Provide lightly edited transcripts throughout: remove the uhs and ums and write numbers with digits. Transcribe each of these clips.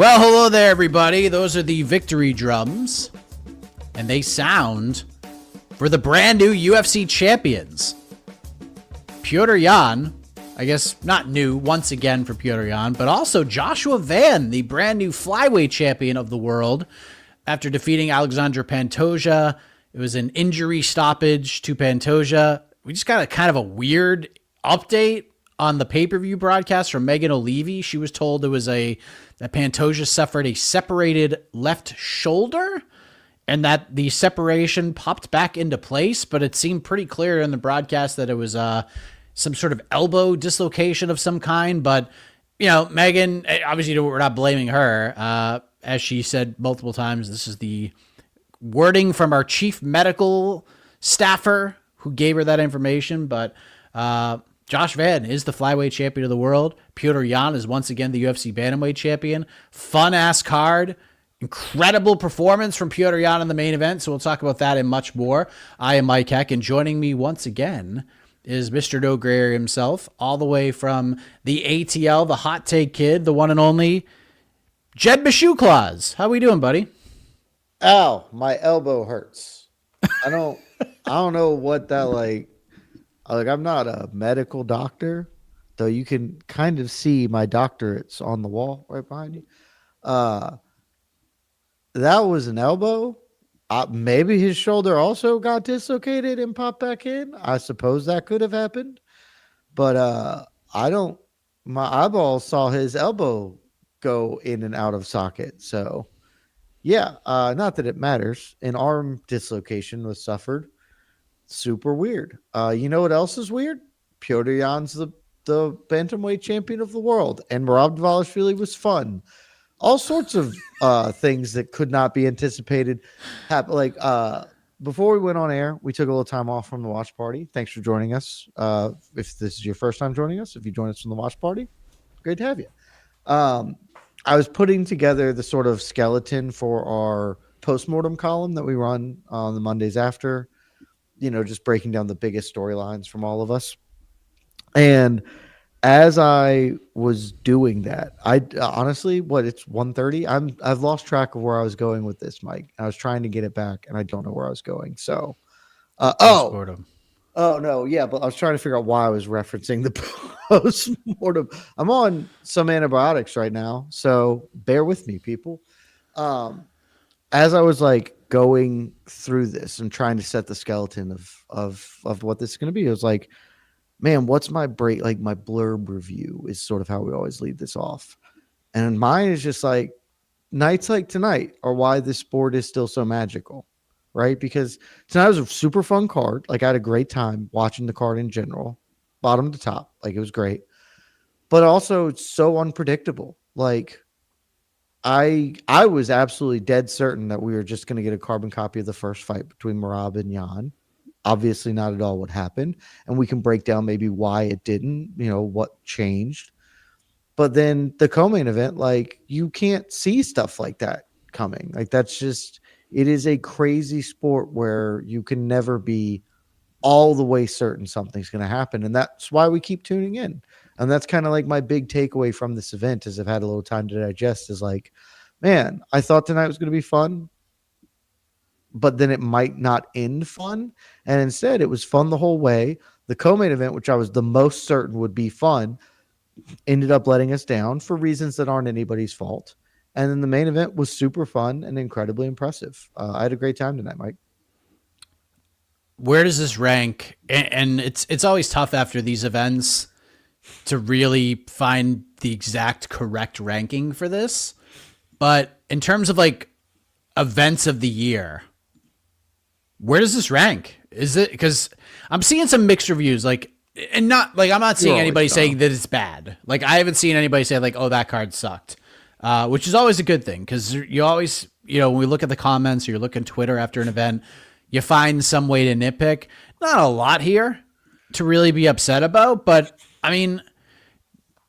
Well, hello there, everybody. Those are the victory drums, and they sound for the brand new UFC champions. Petr Yan, I guess not new once again for Petr Yan, but also Joshua Van, the brand new flyweight champion of the world, after defeating Alexandre Pantoja. It was an injury stoppage to Pantoja. We just got a kind of a weird update on the pay-per-view broadcast from Megan O'Leary. She was told that Pantoja suffered a separated left shoulder and that the separation popped back into place, but it seemed pretty clear in the broadcast that it was some sort of elbow dislocation of some kind. But, you know, Megan, obviously we're not blaming her. As she said multiple times, this is the wording from our chief medical staffer who gave her that information. But Josh Van is the flyweight champion of the world. Petr Yan is once again the UFC bantamweight champion. Fun-ass card. Incredible performance from Petr Yan in the main event, so we'll talk about that and much more. I am Mike Heck, and joining me once again is Mr. No Gray Area himself, all the way from the ATL, the Hot Take Kid, the one and only Jed Meshew Claus. How we doing, buddy? Ow, my elbow hurts. I don't know what that like I'm not a medical doctor, though you can kind of see my doctorates on the wall right behind you. That was an elbow. Maybe his shoulder also got dislocated and popped back in. I suppose that could have happened. But my eyeball saw his elbow go in and out of socket. So, yeah, not that it matters. An arm dislocation was suffered. Super weird. You know what else is weird? Petr Yan's the bantamweight champion of the world, and Merab Dvalishvili was fun. All sorts of things that could not be anticipated. Before we went on air, we took a little time off from the watch party. Thanks for joining us. If this is your first time joining us, if you join us from the watch party, great to have you. I was putting together the sort of skeleton for our postmortem column that we run on the Mondays after. You know, just breaking down the biggest storylines from all of us. And as I was doing that, I honestly, it's 1:30. I've lost track of where I was going with this, Mike. I was trying to get it back, and I don't know where I was going. So, no, yeah, but I was trying to figure out why I was referencing the post-mortem. I'm on some antibiotics right now, so bear with me, people. As I was going through this and trying to set the skeleton of what this is going to be, it was like, man, what's my break? Like my blurb review is sort of how we always lead this off. And mine is just like nights like tonight are why this sport is still so magical, right? Because tonight was a super fun card. Like I had a great time watching the card in general, bottom to top. Like it was great, but also it's so unpredictable. Like I was absolutely dead certain that we were just going to get a carbon copy of the first fight between Merab and Yan. Obviously not at all what happened. And we can break down maybe why it didn't, what changed. But then the co-main event, you can't see stuff like that coming. Like that's just, it is a crazy sport where you can never be all the way certain something's going to happen. And that's why we keep tuning in. And that's kind of like my big takeaway from this event as I've had a little time to digest is like, man, I thought tonight was going to be fun, but then it might not end fun. And instead it was fun the whole way. The co-main event, which I was the most certain would be fun, ended up letting us down for reasons that aren't anybody's fault. And then the main event was super fun and incredibly impressive. I had a great time tonight, Mike. Where does this rank? And it's always tough after these events to really find the exact correct ranking for this. But in terms of events of the year, where does this rank? Is it because I'm seeing some mixed reviews, and not I'm not seeing anybody saying that it's bad. I haven't seen anybody say oh, that card sucked, which is always a good thing. Cause you always, when we look at the comments or you're looking Twitter after an event, you find some way to nitpick. Not a lot here to really be upset about, but I mean,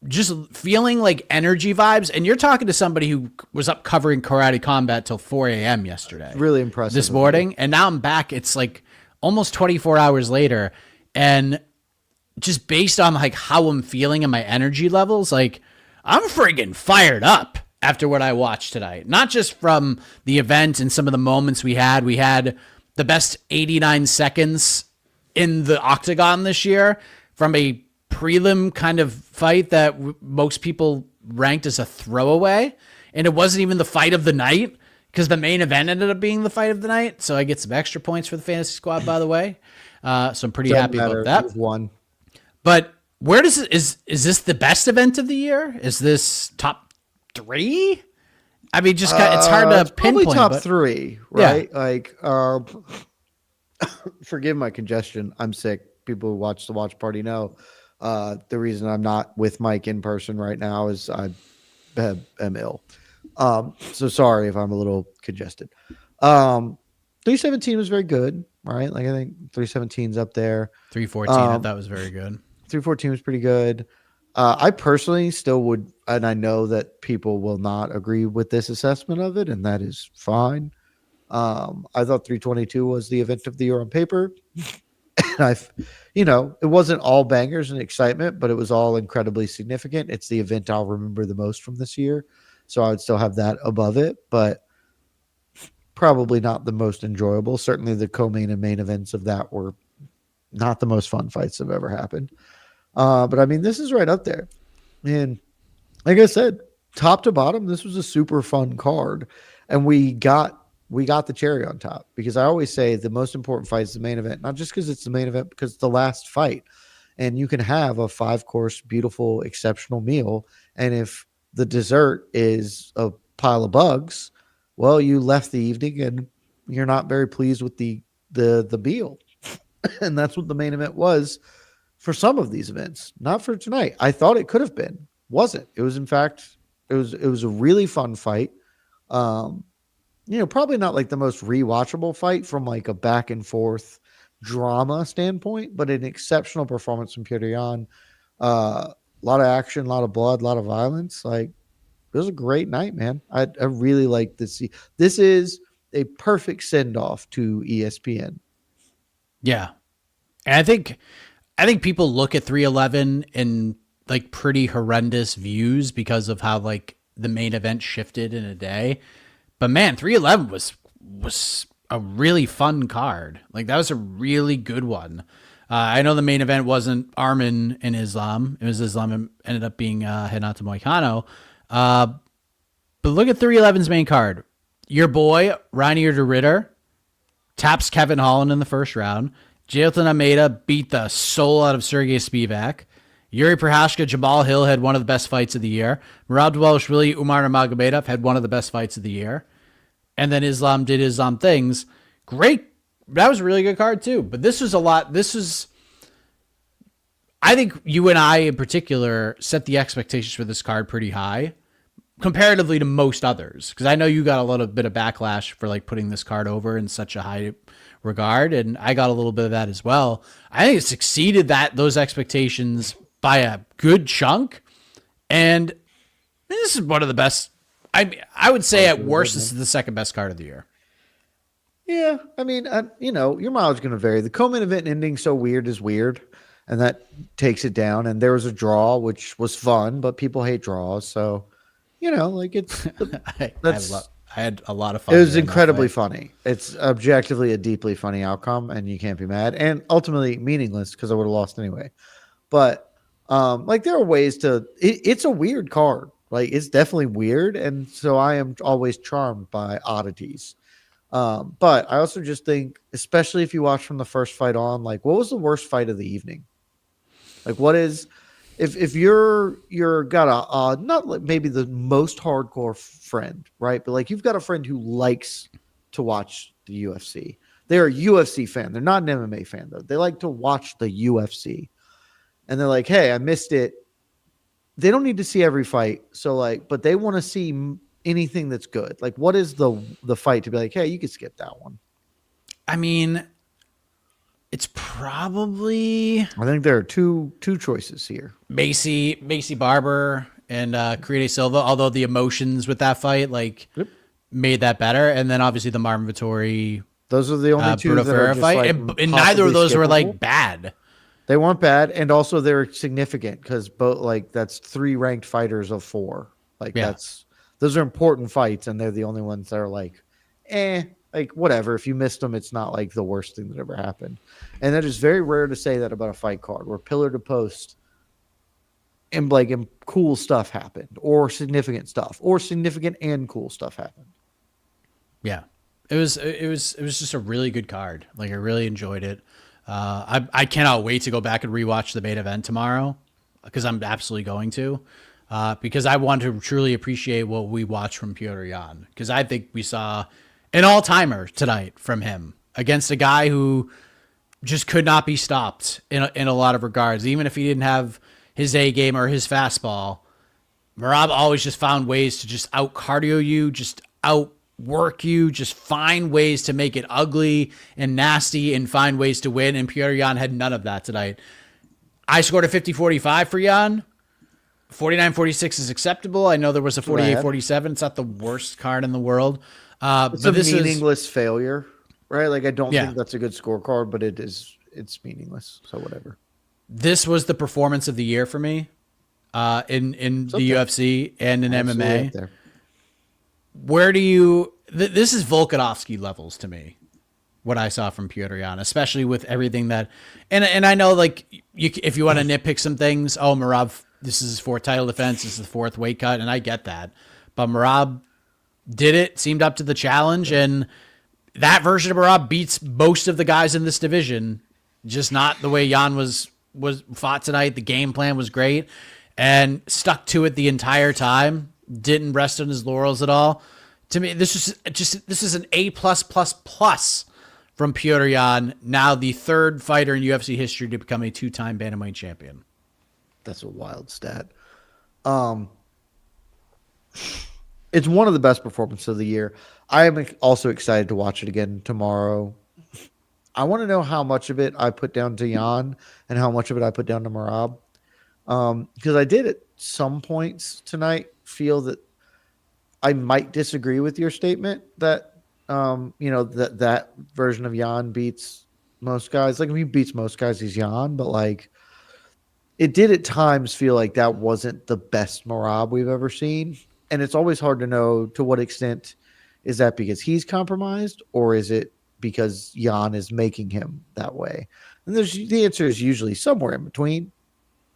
just feeling like energy vibes. And you're talking to somebody who was up covering karate combat till 4 a.m. yesterday. Really impressive. This morning. And now I'm back. It's almost 24 hours later. And just based on how I'm feeling and my energy levels, I'm friggin' fired up. after what I watched tonight. Not just from the event and some of the moments we had. We had the best 89 seconds in the octagon this year from a prelim kind of fight that most people ranked as a throwaway. And it wasn't even the fight of the night because the main event ended up being the fight of the night. So I get some extra points for the fantasy squad, by the way. So I'm pretty happy about that. One. But where does it, is this the best event of the year? Is this top 3? I mean, just it's hard to pinpoint. Probably top 3, right? Yeah. Like, forgive my congestion. I'm sick. People who watch the watch party know. The reason I'm not with Mike in person right now is I am ill. So sorry if I'm a little congested. 317 was very good, right? Like I think 317's up there. 314 I thought was very good. 314 was pretty good. I personally still would, and I know that people will not agree with this assessment of it, and that is fine. I thought 322 was the event of the year on paper. And it wasn't all bangers and excitement, but it was all incredibly significant. It's the event I'll remember the most from this year. So I would still have that above it, but probably not the most enjoyable. Certainly the co-main and main events of that were not the most fun fights that have ever happened. But I mean, this is right up there. And like I said, top to bottom, this was a super fun card. And we got the cherry on top, because I always say the most important fight is the main event, not just because it's the main event, because it's the last fight. And you can have a 5-course, beautiful, exceptional meal. And if the dessert is a pile of bugs, well, you left the evening and you're not very pleased with the meal. And that's what the main event was for some of these events, not for tonight. I thought it could have been, wasn't. It was, in fact, it was a really fun fight. Probably not like the most rewatchable fight from like a back and forth drama standpoint, but an exceptional performance from Petr Yan. A lot of action, a lot of blood, a lot of violence. Like, it was a great night, man. I really like this. This is a perfect send off to ESPN. Yeah. And I think people look at 311 in like pretty horrendous views because of how like the main event shifted in a day. But man, 311 was a really fun card. Like, that was a really good one. I know the main event wasn't Arman and Islam. It was Islam and ended up being Renato Moicano. But look at 311's main card. Your boy, Reinier de Ritter, taps Kevin Holland in the first round. Jailton Almeida beat the soul out of Sergey Spivak. Yuri Prochazka, Jamal Hill had one of the best fights of the year. Merab Dvalishvili, Umar Nurmagomedov had one of the best fights of the year. And then Islam did Islam things. Great. That was a really good card too. But this was a lot. I think you and I in particular set the expectations for this card pretty high comparatively to most others. Because I know you got a little bit of backlash for like putting this card over in such a high regard. And I got a little bit of that as well. I think it's exceeded those expectations by a good chunk. And this is one of the best. I would say at worst, this is the second best card of the year. Yeah. I mean, your mileage is going to vary. The co-main event ending so weird is weird, and that takes it down. And there was a draw, which was fun, but people hate draws. So, it's. I had a lot of fun. It was incredibly funny. It's objectively a deeply funny outcome, and you can't be mad. And ultimately meaningless because I would have lost anyway. But there are ways to. It's a weird card. Like, it's definitely weird, and so I am always charmed by oddities. But I also just think, especially if you watch from the first fight on, like, what was the worst fight of the evening? Like, what is, if you're got a not like maybe the most hardcore friend, right? But like, you've got a friend who likes to watch the UFC. They're a UFC fan. They're not an MMA fan though. They like to watch the UFC, and they're like, hey, I missed it. They don't need to see every fight. So like, but they want to see anything that's good. Like, what is the fight to be like, hey, you could skip that one? I mean, it's probably, I think there are two choices here. Macy Barber and Corrida Silva, although the emotions with that fight made that better. And then obviously the Marvin Vettori, those are the only two Bruno that Ferreira are just fight. like And neither of those skippable. were like bad. They weren't bad, and also they're significant because both, like, that's 3 ranked fighters of 4. Like, Yeah. Those are important fights, and they're the only ones that are like, like whatever. If you missed them, it's not like the worst thing that ever happened. And that is very rare to say that about a fight card where pillar to post and cool stuff happened, or significant stuff, or significant and cool stuff happened. Yeah. It was just a really good card. Like, I really enjoyed it. I cannot wait to go back and rewatch the main event tomorrow, because I'm absolutely going to, because I want to truly appreciate what we watched from Petr Yan, because I think we saw an all-timer tonight from him against a guy who just could not be stopped in a lot of regards. Even if he didn't have his A game or his fastball, Merab always just found ways to just out cardio you, just outwork you, just find ways to make it ugly and nasty and find ways to win. And Petr Yan had none of that tonight. I scored a 50-45 for Yan. 49-46 is acceptable. I know there was a 48-47. It's not the worst card in the world. It's but a meaningless failure, right? Like, I don't think that's a good scorecard, but it's meaningless. So whatever. This was the performance of the year for me, in the UFC and in MMA. Where do you? This is Volkanovski levels to me. What I saw from Petr Yan, especially with everything that, and I know, like, if you want to nitpick some things, Merab, this is his fourth title defense, this is the fourth weight cut, and I get that, but Merab did it, seemed up to the challenge, and that version of Merab beats most of the guys in this division, just not the way Yan was fought tonight. The game plan was great and stuck to it the entire time. Didn't rest on his laurels at all. To me, this is an A+++ from Petr Yan, now the third fighter in UFC history to become a 2-time bantamweight champion. That's a wild stat. It's one of the best performances of the year. I am also excited to watch it again tomorrow. I want to know how much of it I put down to Yan and how much of it I put down to Merab. Because I did at some points tonight feel that I might disagree with your statement that, that version of Yan beats most guys. Like, if he beats most guys, he's Yan, but like, it did at times feel like that wasn't the best Merab we've ever seen. And it's always hard to know to what extent is that because he's compromised, or is it because Yan is making him that way? And the answer is usually somewhere in between,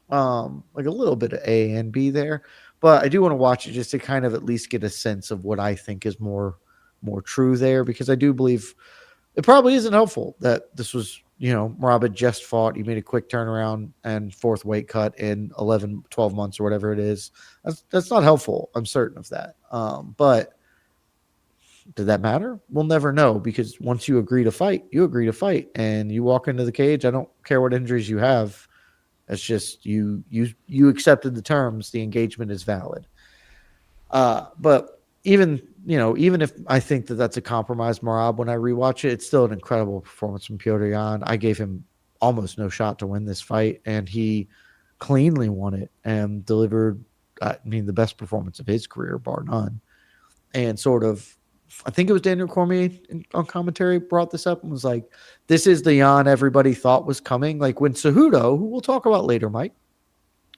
like a little bit of A and B there. But I do want to watch it just to kind of at least get a sense of what I think is more true there, because I do believe it probably isn't helpful that this was, Merab had just fought. He made a quick turnaround and fourth weight cut in 11, 12 months or whatever it is. That's not helpful. I'm certain of that. But did that matter? We'll never know, because once you agree to fight, you agree to fight, and you walk into the cage. I don't care what injuries you have. It's just you accepted the terms. The engagement is valid. But even if I think that that's a compromised Merab when I rewatch it, it's still an incredible performance from Petr Yan. I gave him almost no shot to win this fight, and he cleanly won it and delivered, the best performance of his career, bar none. And sort of, I think it was Daniel Cormier on commentary brought this up and was like, this is the Yan everybody thought was coming. Like, when Cejudo, who we'll talk about later, Mike,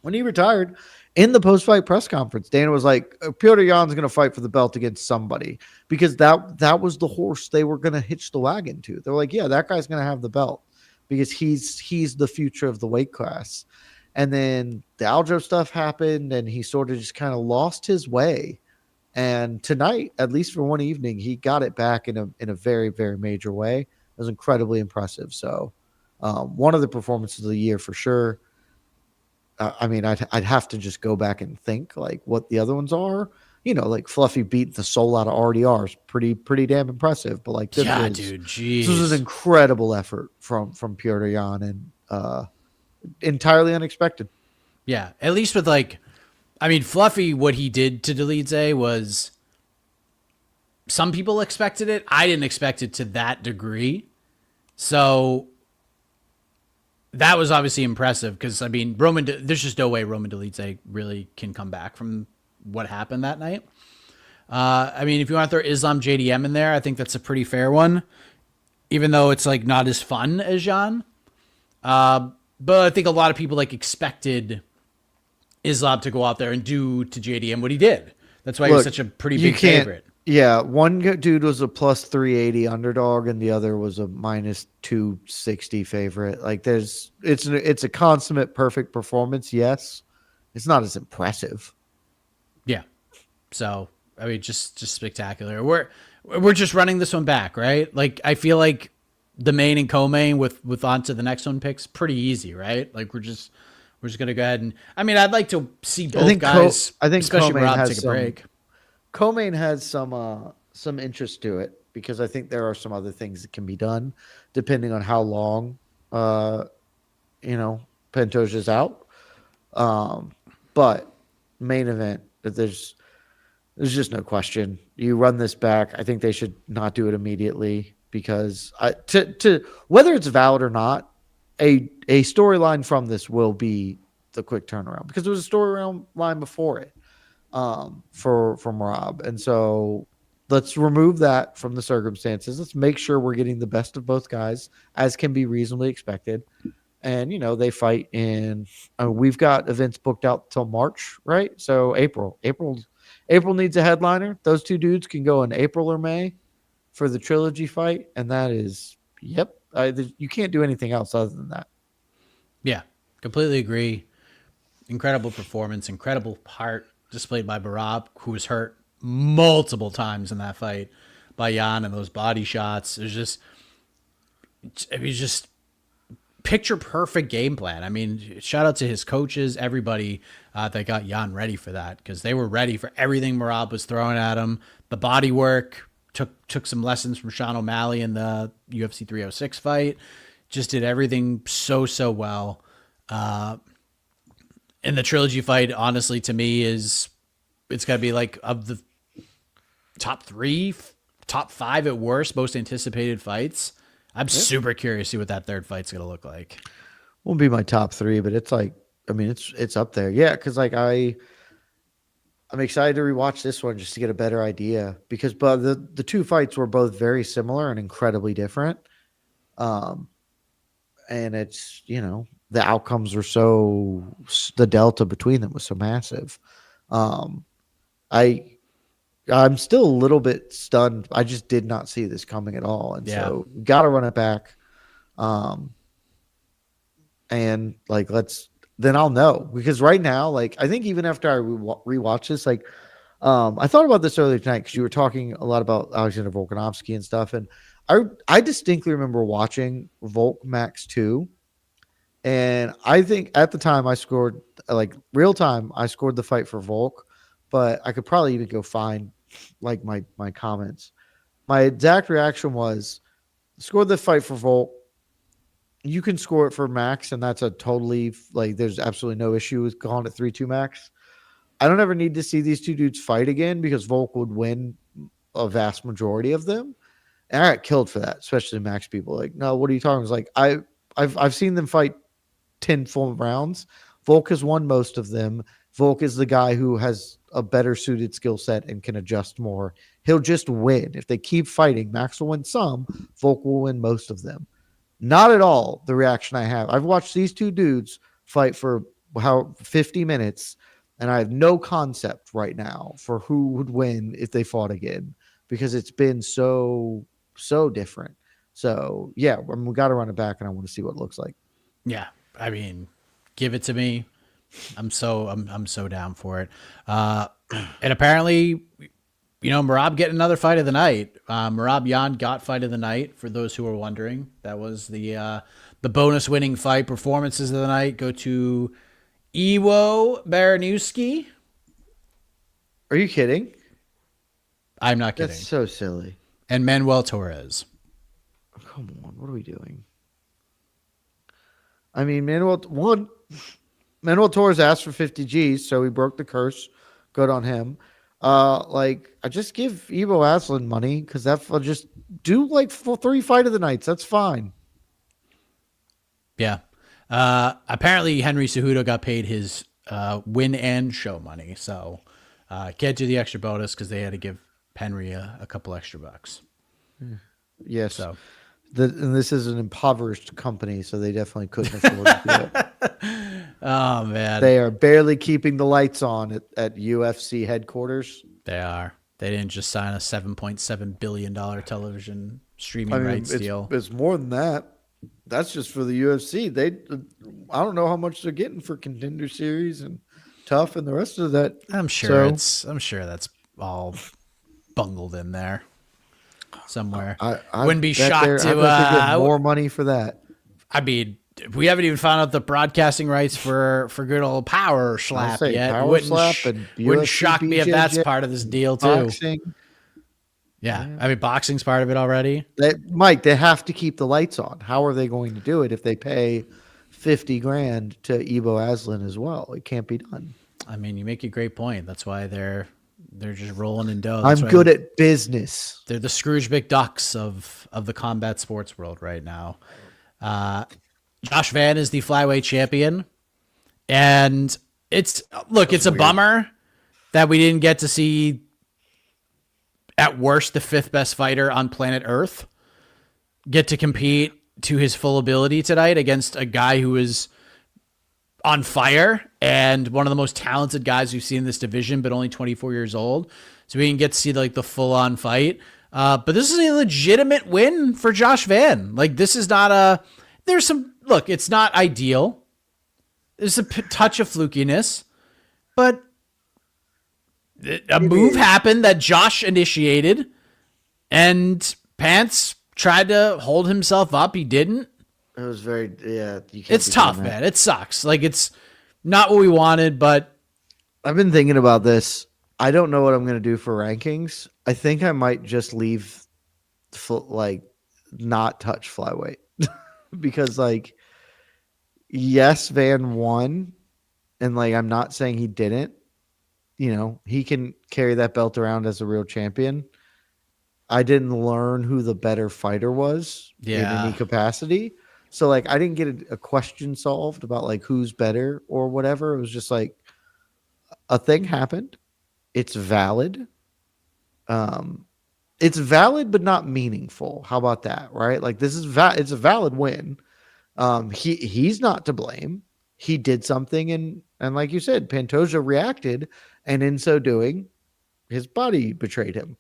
when he retired, in the post-fight press conference, Dana was like, Petr Yan's going to fight for the belt against somebody, because that was the horse they were going to hitch the wagon to. They're like, yeah, that guy's going to have the belt because he's the future of the weight class. And then the Aljo stuff happened, and he sort of just kind of lost his way. And tonight, at least for one evening, he got it back in a very, very major way. It was incredibly impressive. So one of the performances of the year for sure. I'd have to just go back and think like what the other ones are. Like Fluffy beat the soul out of RDRs, pretty damn impressive. But like this was an incredible effort from Petr Yan, and entirely unexpected. Yeah, at least with Fluffy, what he did to Dolidze was, some people expected it. I didn't expect it to that degree. So that was obviously impressive, because there's just no way Roman Dolidze really can come back from what happened that night. If you want to throw Islam JDM in there, I think that's a pretty fair one, even though it's like not as fun as Yan. But I think a lot of people expected Islam to go out there and do to JDM what he did. That's why he was such a pretty big favorite. Yeah, one dude was a plus 380 underdog, and the other was a minus 260 favorite. Like, it's a consummate perfect performance. Yes, it's not as impressive. Yeah. So I mean, just spectacular. We're just running this one back, right? Like, I feel like the main and co-main with on to the next one picks pretty easy, right? Like, we're just gonna go ahead and I mean, I'd like to see both guys. I think especially co-main Rob has take a break. Co-main has some interest to it because I think there are some other things that can be done depending on how long Pantoja is out. But main event, there's just no question. You run this back. I think they should not do it immediately because to whether it's valid or not, a storyline from this will be the quick turnaround because there was a storyline before it for Merab. And so let's remove that from the circumstances. Let's make sure we're getting the best of both guys as can be reasonably expected. And, they fight in, we've got events booked out till March, right? So April needs a headliner. Those two dudes can go in April or May for the trilogy fight. And that is, you can't do anything else other than that. Yeah, completely agree. Incredible performance, incredible heart displayed by Merab, who was hurt multiple times in that fight by Jan, and those body shots. It was just picture perfect game plan. I mean, shout out to his coaches, everybody that got Jan ready for that because they were ready for everything Merab was throwing at him. The body work took some lessons from Sean O'Malley in the UFC 306 fight. Just did everything so well. And the trilogy fight, honestly, to me it's got to be like of the top 3, top 5 at worst, most anticipated fights. I'm super curious to see what that third fight's going to look like. Won't be my top 3, but it's like, I mean, it's up there. Yeah. Cause like I'm excited to rewatch this one just to get a better idea because, but the two fights were both very similar and incredibly different. And it's, the outcomes were the delta between them was so massive. I'm still a little bit stunned. I just did not see this coming at all. And so got to run it back. And like, then I'll know because right now, like, I think even after I rewatch this, like, I thought about this earlier tonight because you were talking a lot about Alexander Volkanovski and stuff. And I distinctly remember watching Volk Max 2. And I think at the time I scored, like real time, I scored the fight for Volk, but I could probably even go find like my comments. My exact reaction was scored the fight for Volk. You can score it for Max, and that's a totally like there's absolutely no issue with calling it 3-2 Max. I don't ever need to see these two dudes fight again because Volk would win a vast majority of them. And I got killed for that, especially Max people. Like, no, what are you talking about? It's like I've seen them fight 10 full rounds. Volk has won most of them. Volk is the guy who has a better suited skill set and can adjust more. He'll just win. If they keep fighting, Max will win some. Volk will win most of them. Not at all the reaction I have. I've watched these two dudes fight for 50 minutes, and I have no concept right now for who would win if they fought again because it's been so different. So, yeah, we got to run it back, and I want to see what it looks like. Yeah. I mean, give it to me. I'm so down for it. And apparently, Merab getting another fight of the night. Merab Jan got fight of the night. For those who are wondering, that was the bonus winning fight. Performances of the night go to Iwo Baranowski. Are you kidding? I'm not kidding. That's so silly. And Manuel Torres. Come on, what are we doing? I mean, Manuel Torres asked for 50 G's, so he broke the curse. Good on him. I just give Ivo Aslan money because I'll just do like 3 fight of the nights. That's fine. Yeah. Apparently Henry Cejudo got paid his win and show money, so can't do the extra bonus because they had to give Henry a couple extra bucks. Yes. So. And this is an impoverished company, so they definitely couldn't afford to do it. Oh, man. They are barely keeping the lights on at UFC headquarters. They are. They didn't just sign a $7.7 billion television I streaming mean, rights deal. it's more than that. That's just for the UFC. I don't know how much they're getting for Contender Series and Tough and the rest of that. I'm sure So that's all bungled in there somewhere. I Wouldn't be bet shocked I to. bet they're getting more money for that. I mean, we haven't even found out the broadcasting rights for good old Power Slap say yet. Power Slap and Wouldn't UFC, shock me if that's BJJ, part of this deal too. Boxing. Yeah, I mean, boxing's part of it already. Mike, they have to keep the lights on. How are they going to do it if they pay 50 grand to Ebo Aslan as well? It can't be done. I mean, you make a great point. That's why they're just rolling in dough. That's I'm good at business. They're the Scrooge McDucks of the combat sports world right now. Josh Van is the flyweight champion, and it's a bummer that we didn't get to see, at worst, the fifth best fighter on planet Earth get to compete to his full ability tonight against a guy who is on fire and one of the most talented guys we've seen in this division, but only 24 years old. So we didn't get to see the full on fight. But this is a legitimate win for Josh Van. This is not it's not ideal. There's a touch of flukiness, but a move happened that Josh initiated, and Pants tried to hold himself up. He didn't. It was very, yeah. It's tough, man. It sucks. It's not what we wanted, but I've been thinking about this. I don't know what I'm going to do for rankings. I think I might just leave, not touch flyweight because, yes, Van won, and I'm not saying he didn't. He can carry that belt around as a real champion. I didn't learn who the better fighter was in any capacity. So I didn't get a question solved about who's better or whatever. It was just a thing happened. It's valid. It's valid, but not meaningful. How about that? Right? This is it's a valid win. He's not to blame. He did something, and like you said, Pantoja reacted, and in so doing, his body betrayed him.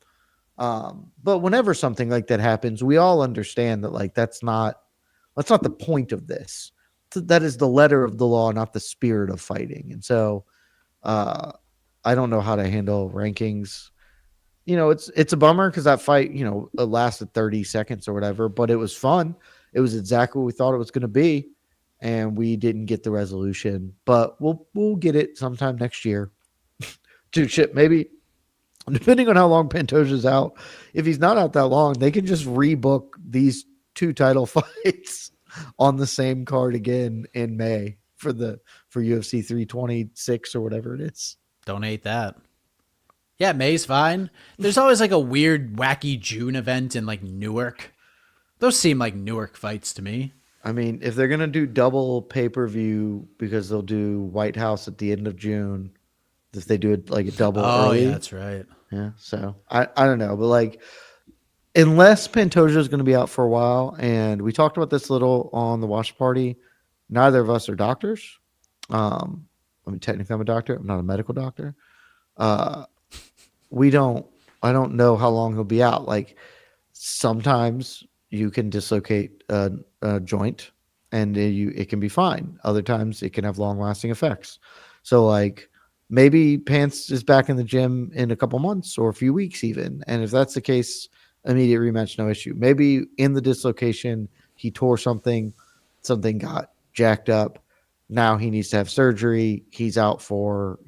But whenever something like that happens, we all understand that that's not the point of this. That is the letter of the law, not the spirit of fighting. And so, I don't know how to handle rankings. It's a bummer because that fight, it lasted 30 seconds or whatever, but it was fun. It was exactly what we thought it was going to be, and we didn't get the resolution. But we'll get it sometime next year. Dude, shit, maybe. Depending on how long Pantoja's out, if he's not out that long, they can just rebook these two title fights on the same card again in May for UFC 326 or whatever it is. Don't hate that. Yeah, May's fine. There's always a weird, wacky June event in Newark. Those seem like Newark fights to me. I mean, if they're gonna do double pay-per-view because they'll do White House at the end of June, if they do it a double early. Yeah, that's right. Yeah, so I don't know, but unless Pantoja is going to be out for a while, and we talked about this a little on the watch party, neither of us are doctors. I mean, technically I'm a doctor. I'm not a medical doctor. I don't know how long he'll be out. Sometimes you can dislocate a joint and it can be fine. Other times it can have long lasting effects. So maybe Pants is back in the gym in a couple months or a few weeks even. And if that's the case, immediate rematch, no issue. Maybe in the dislocation, he tore something got jacked up. Now he needs to have surgery. He's out for,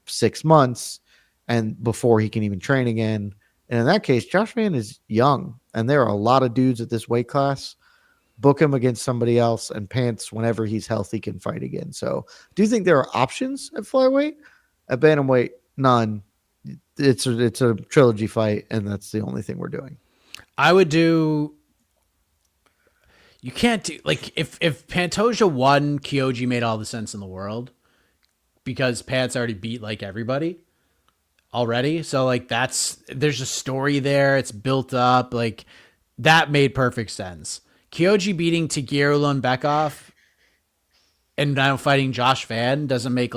6 months and before he can even train again. And in that case, Josh Van is young and there are a lot of dudes at this weight class. Book him against somebody else, and Pants, whenever he's healthy, can fight again. So do you think there are options at flyweight? At bantamweight, none. It's a trilogy fight, and that's the only thing we're doing. I would do. You can't do if Pantoja won, Kyoji made all the sense in the world because Pants already beat everybody already. So there's a story there. It's built up. That made perfect sense. Kyoji beating Taguero Lundbekov and now fighting Josh Van doesn't make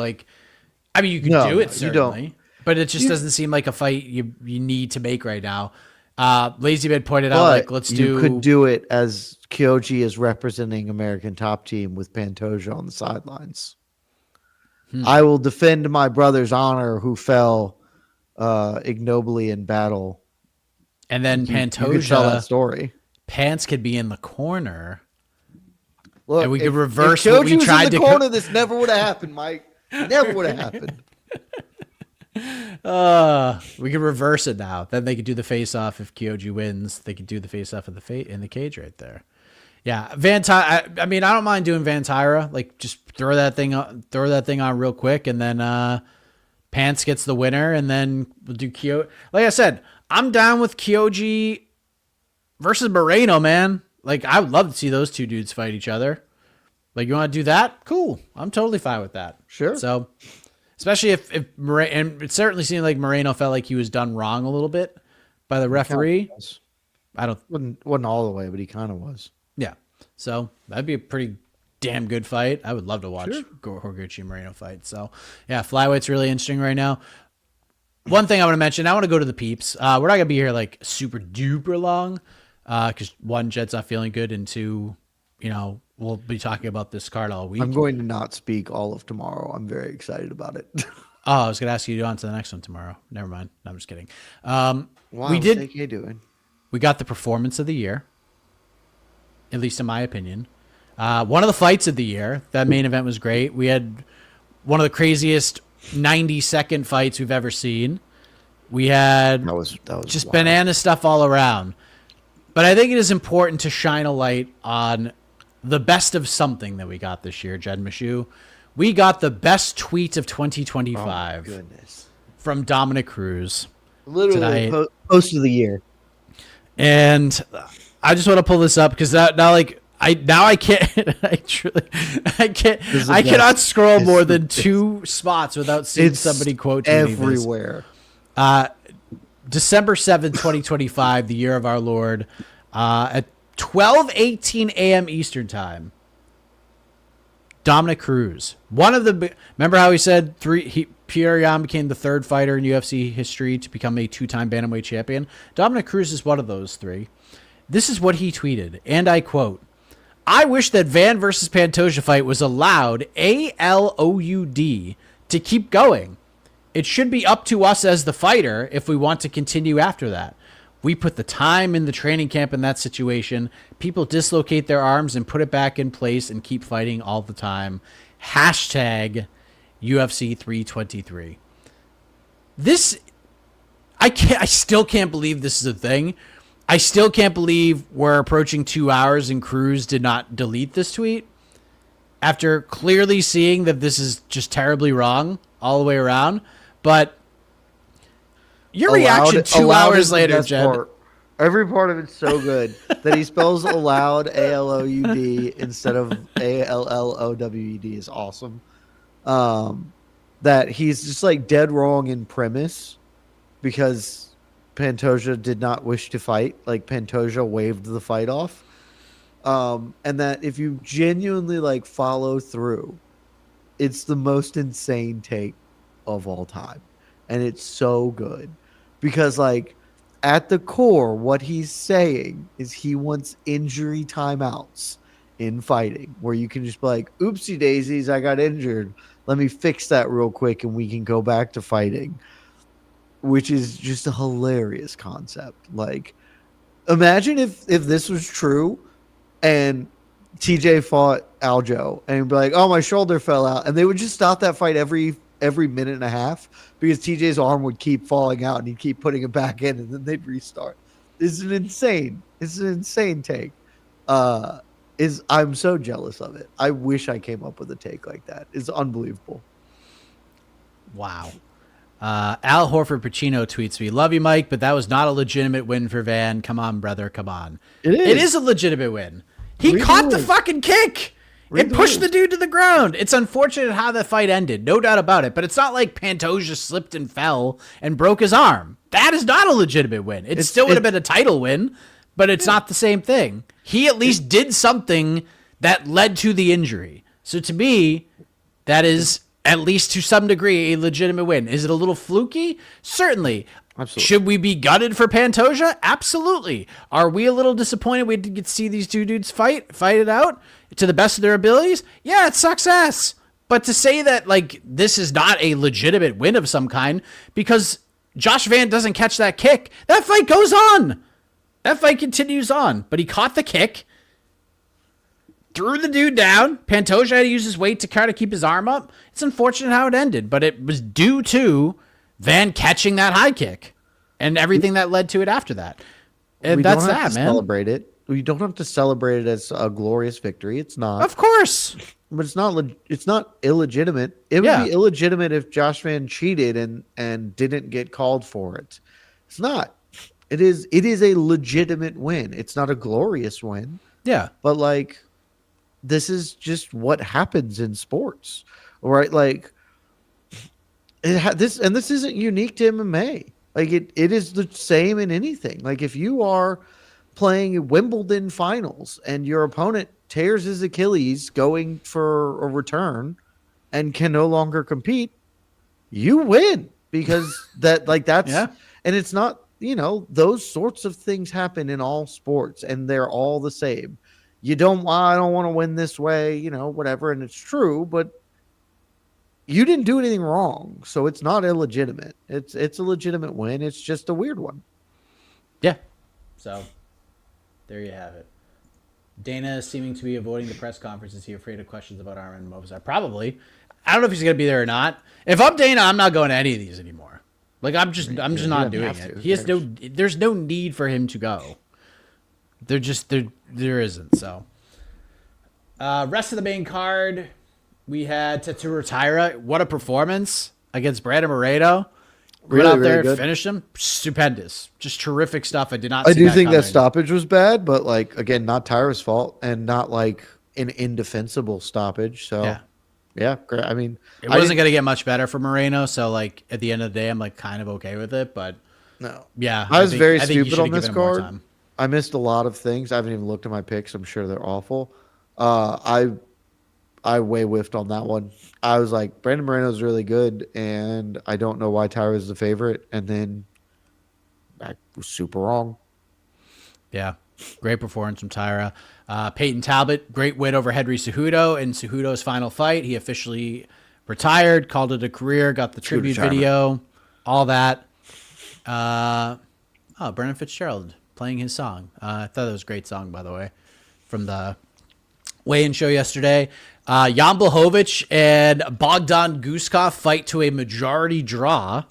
I mean, you can do it, certainly. But it just doesn't seem like a fight you need to make right now. LazyBid pointed out, But let's you could do it as Kyoji is representing American Top Team with Pantoja on the sidelines. I will defend my brother's honor who fell ignobly in battle. And then You could tell that Pantoja, story. Pants could be in the corner. Look, And we could if reverse Kyoji what we was tried in the to corner. This never would have happened, Mike. Never would have happened. We could reverse it now. Then they could do the face off if Kyoji wins. They could do the face off in the cage right there. Yeah, I mean, I don't mind doing Vantyra. Like, just throw that thing on real quick, and then Pants gets the winner, and then we'll do Kyoji. Like I said, I'm down with Kyoji versus Moreno, man. Like, I would love to see those two dudes fight each other. Like, you want to do that? Cool. I'm totally fine with that. Sure. So, especially if Moreno, and it certainly seemed like Moreno felt like he was done wrong a little bit by the referee. Wasn't all the way, but he kind of was. Yeah. So that'd be a pretty damn good fight. I would love to watch Sure. Horiguchi and Moreno fight. So yeah, flyweight's really interesting right now. One thing I want to mention, I want to go to the peeps. We're not gonna be here like super duper long, because one, Jed's not feeling good, and two, we'll be talking about this card all week. I'm going to not speak all of tomorrow. I'm very excited about it. Oh, I was gonna ask you to go on to the next one tomorrow. Never mind. No, I'm just kidding. Wow, what's AK doing? We got the performance of the year, at least in my opinion. One of the fights of the year. That main event was great. We had one of the craziest 90-second fights we've ever seen. We had That was just wild. banana stuff all around. But I think it is important to shine a light on the best of something that we got this year, Jed Meshew. We got the best tweet of 2025 Goodness. from Dominic Cruz. Literally post of the year. And I just want to pull this up because I can't. I cannot scroll more than two spots without seeing somebody quote me this. everywhere. December 7th, 2025, the year of our Lord, at 12:18 a.m. Eastern time. Dominic Cruz, remember how he said Petr Yan became the third fighter in UFC history to become a two-time bantamweight champion? Dominic Cruz is one of those three. This is what he tweeted, and I quote, "I wish that Van versus Pantoja fight was allowed, ALOUD, to keep going. It should be up to us as the fighter if we want to continue after that. We put the time in the training camp in that situation. People dislocate their arms and put it back in place and keep fighting all the time. Hashtag UFC 323. I still can't believe this is a thing. I still can't believe we're approaching 2 hours and Cruz did not delete this tweet after clearly seeing that this is just terribly wrong all the way around. But your reaction 2 hours later, Jed. Part. Every part of it's so good that he spells allowed ALOUD instead of ALLOWED is awesome. That he's just like dead wrong in premise because Pantoja did not wish to fight. Like Pantoja waved the fight off. And that if you genuinely like follow through, it's the most insane take of all time. And it's so good because like at the core, what he's saying is he wants injury timeouts in fighting where you can just be like, oopsie daisies, I got injured. Let me fix that real quick and we can go back to fighting, which is just a hilarious concept. Like, imagine if this was true and TJ fought Aljo and he'd be like, oh, my shoulder fell out. And they would just stop that fight every minute and a half because TJ's arm would keep falling out and he'd keep putting it back in and then they'd restart. It's an insane take. I'm so jealous of it. I wish I came up with a take like that. It's unbelievable. Wow. Al Horford Pacino tweets me, love you, Mike, but that was not a legitimate win for Van. Come on, brother. Come on. It is a legitimate win. He caught the fucking kick. It pushed the dude to the ground. It's unfortunate how the fight ended, no doubt about it. But it's not like Pantoja slipped and fell and broke his arm. That is not a legitimate win. It still would have been a title win, but it's not the same thing. He at least did something that led to the injury. So to me, that is at least to some degree, a legitimate win. Is it a little fluky? Certainly. Absolutely. Should we be gutted for Pantoja? Absolutely. Are we a little disappointed we didn't get to see these two dudes fight it out to the best of their abilities? Yeah, it sucks ass. But to say that, like, this is not a legitimate win of some kind because Josh Van doesn't catch that kick, that fight goes on. That fight continues on. But he caught the kick, threw the dude down. Pantoja had to use his weight to kind of keep his arm up. It's unfortunate how it ended, but it was due to Van catching that high kick and everything that led to it after that. And that's that, man. Celebrate it. We don't have to celebrate it as a glorious victory. It's not. Of course. But it's not. It's not illegitimate. It would be illegitimate if Josh Van cheated and didn't get called for it. It's not. It is a legitimate win. It's not a glorious win. Yeah. But like, this is just what happens in sports, right? Like, this isn't unique to MMA. Like it is the same in anything. Like if you are playing Wimbledon finals and your opponent tears his Achilles going for a return and can no longer compete, you win because that's and it's not, those sorts of things happen in all sports and they're all the same. I don't want to win this way, whatever. And it's true, but you didn't do anything wrong. So it's not illegitimate. It's a legitimate win. It's just a weird one. Yeah. So there you have it. Dana is seeming to be avoiding the press conference. Is he afraid of questions about Armin Movsar? Probably. I don't know if he's going to be there or not. If I'm Dana, I'm not going to any of these anymore. Like I'm just not doing it. There's no need for him to go. There isn't. So, rest of the main card, we had Tatsuro Taira. What a performance against Brandon Moreno. Went out there and finished him. Stupendous. Just terrific stuff. I did not see I do think coming. that stoppage was bad, but like again, not Taira's fault and not like an indefensible stoppage. So yeah, great. I mean, it wasn't going to get much better for Moreno. So like at the end of the day, I'm like kind of okay with it. But no, yeah, I was very stupid on this card. Time. I missed a lot of things. I haven't even looked at my picks. I'm sure they're awful. I way whiffed on that one. I was like, Brandon Moreno's really good, and I don't know why Tyra's the favorite. And then I was super wrong. Yeah, great performance from Taira. Peyton Talbot, great win over Henry Cejudo in Cejudo's final fight. He officially retired, called it a career, got the tribute video, all that. Brennan Fitzgerald playing his song. I thought that was a great song, by the way, from the weigh-in show yesterday. Jan Blachowicz and Bogdan Guskov fight to a majority draw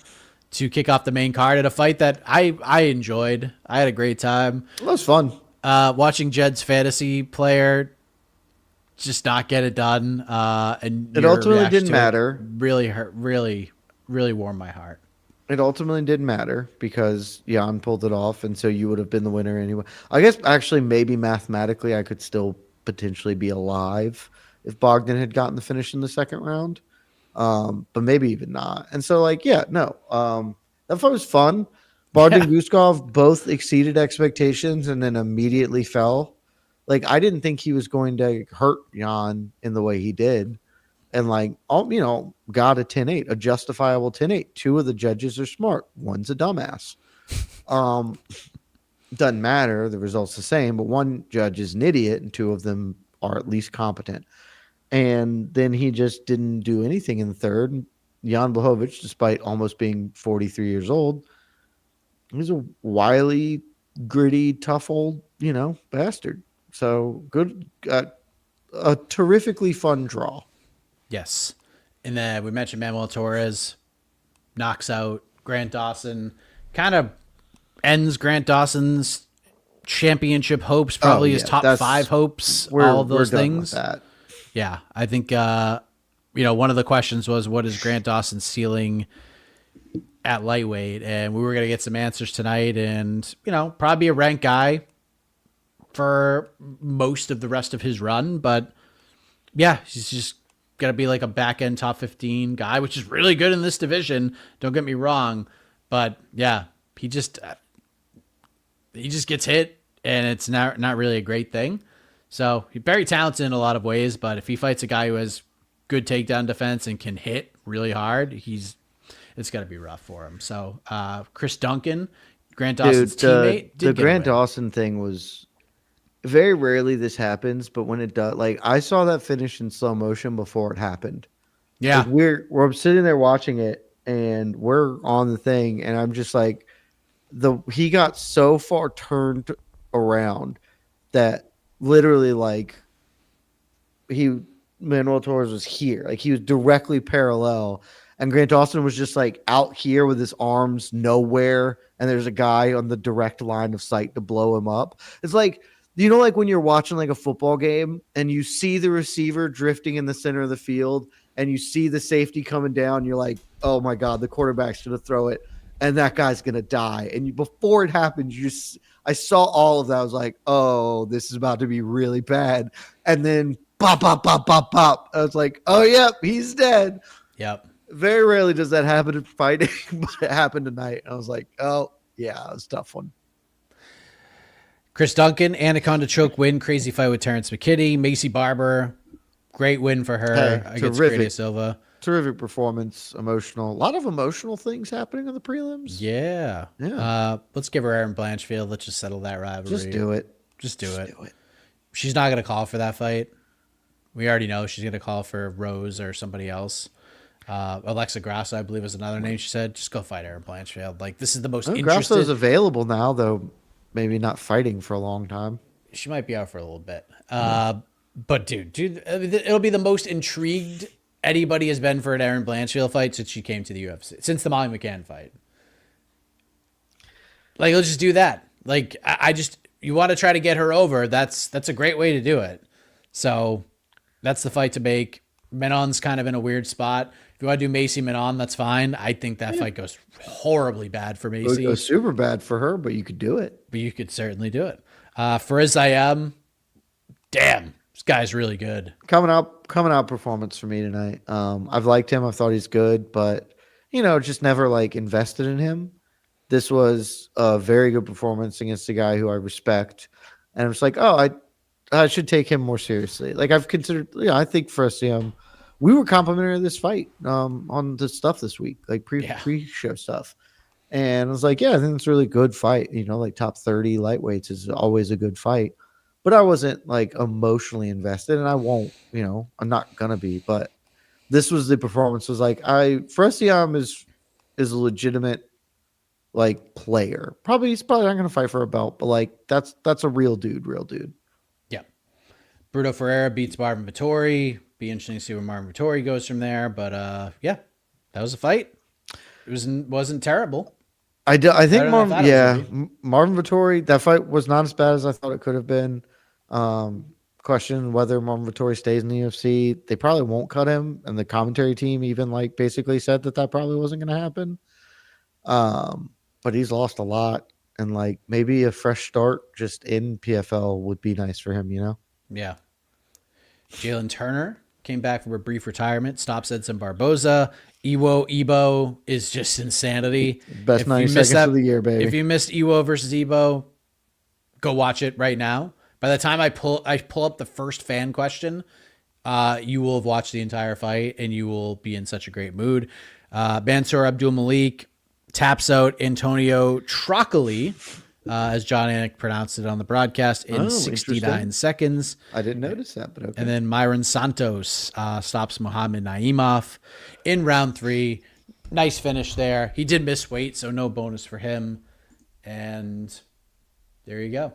to kick off the main card at a fight that I enjoyed. I had a great time. It was fun. Watching Jed's fantasy player just not get it done. And it ultimately didn't matter. Really hurt, really warmed my heart. It ultimately didn't matter because Jan pulled it off, and so you would have been the winner anyway. I guess actually maybe mathematically I could still potentially be alive if Bogdan had gotten the finish in the second round, but maybe even not. And so that fight was fun. Bogdan Guskov both exceeded expectations and then immediately fell. Like I didn't think he was going to hurt Jan in the way he did. And got a 10-8, a justifiable 10-8. Two of the judges are smart. One's a dumbass. Doesn't matter. The result's the same, but one judge is an idiot and two of them are at least competent. And then he just didn't do anything in the third. Jan Blachowicz, despite almost being 43 years old, he's a wily, gritty, tough old, bastard. So good. A terrifically fun draw. Yes. And then we mentioned Manuel Torres knocks out Grant Dawson, kind of ends Grant Dawson's championship hopes, probably his top 5 hopes, all of those things. Yeah. I think, one of the questions was, what is Grant Dawson's ceiling at lightweight? And we were going to get some answers tonight and, probably be a ranked guy for most of the rest of his run. But yeah, he's just going to be like a back end top 15 guy, which is really good in this division. Don't get me wrong. But yeah, he just gets hit and it's not really a great thing. So he's very talented in a lot of ways, but if he fights a guy who has good takedown defense and can hit really hard, it's got to be rough for him. So Chris Duncan, Grant Dawson's teammate, the did get Grant a win. Dawson thing was very rarely this happens, but when it does, like I saw that finish in slow motion before it happened. Yeah. Like we're sitting there watching it and we're on the thing, and I'm just like, he got so far turned around that literally like Manuel Torres was here, like he was directly parallel, and Grant Dawson was just like out here with his arms nowhere, and there's a guy on the direct line of sight to blow him up. It's like, like when you're watching like a football game and you see the receiver drifting in the center of the field and you see the safety coming down, you're like, oh my God, the quarterback's going to throw it and that guy's going to die. And before it happened, I saw all of that. I was like, oh, this is about to be really bad. And then pop, pop, pop, pop, pop. I was like, oh, yep, he's dead. Yep. Very rarely does that happen in fighting, but it happened tonight. I was like, oh, yeah, it was a tough one. Chris Duncan, Anaconda choke win, crazy fight with Terrence McKinney. Macy Barber, great win for her against Grady Silva. Terrific performance, emotional. A lot of emotional things happening on the prelims. Yeah. Let's give her Erin Blanchfield. Let's just settle that rivalry. Just do it. Just do it. She's not going to call for that fight. We already know she's going to call for Rose or somebody else. Alexa Grasso, I believe, is another name she said. Just go fight Erin Blanchfield. Like, this is the most interesting. Grasso's available now, though. Maybe not fighting for a long time. She might be out for a little bit. But dude, it'll be the most intrigued anybody has been for an Erin Blanchfield fight since she came to the UFC, since the Molly McCann fight. Like, let's just do that. Like, you want to try to get her over. That's a great way to do it. So that's the fight to make. Menon's kind of in a weird spot. If you want to do Macy Menon, that's fine. I think that fight goes horribly bad for Macy. It goes super bad for her, but you could do it. But you could certainly do it. For Zayam, damn, this guy's really good. Coming out performance for me tonight. I've liked him. I thought he's good, but just never like invested in him. This was a very good performance against a guy who I respect, and I'm just like, oh, I should take him more seriously. Like I've considered. I think for Zayam, we were complimentary of this fight on the stuff this week, like pre-show stuff. And I was like, yeah, I think it's a really good fight. Like top 30 lightweights is always a good fight. But I wasn't like emotionally invested, and I won't, I'm not going to be. But this was the performance. Was like, Zayam is a legitimate like player. He's probably not going to fight for a belt, but like that's a real dude. Yeah. Bruno Ferreira beats Marvin Vettori. Be interesting to see where Marvin Vettori goes from there, but that was a fight. It wasn't terrible. I think Marvin Vettori, that fight was not as bad as I thought it could have been. Question whether Marvin Vettori stays in the UFC. They probably won't cut him, and the commentary team even like basically said that probably wasn't going to happen. But he's lost a lot, and like maybe a fresh start just in PFL would be nice for him. Yeah. Jalen Turner came back from a brief retirement, stops Edson Barboza. Ebo is just insanity. Best 90 seconds of the year, baby. If you missed Iwo versus Ebo, go watch it right now. By the time I pull up the first fan question, you will have watched the entire fight and you will be in such a great mood. Mansour Abdul Malik taps out Antonio Trocoli, as John Anik pronounced it on the broadcast, in 69 seconds. I didn't notice that, but okay. And then Myron Santos stops Mohamed Naimov in round 3. Nice finish there. He did miss weight, so no bonus for him. And there you go.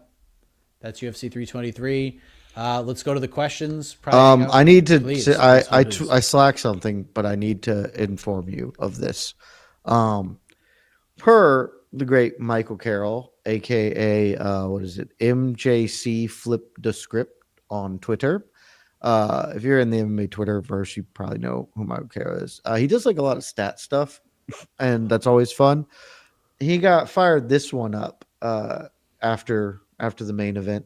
That's UFC 323. Let's go to the questions. I need to. Please, I slack something, but I need to inform you of this. Per the great Michael Carroll, aka MJC Flip the Script on Twitter. If you're in the MMA Twitterverse, you probably know who Michael Carroll is. He does like a lot of stat stuff, and that's always fun. He got fired this one up after the main event.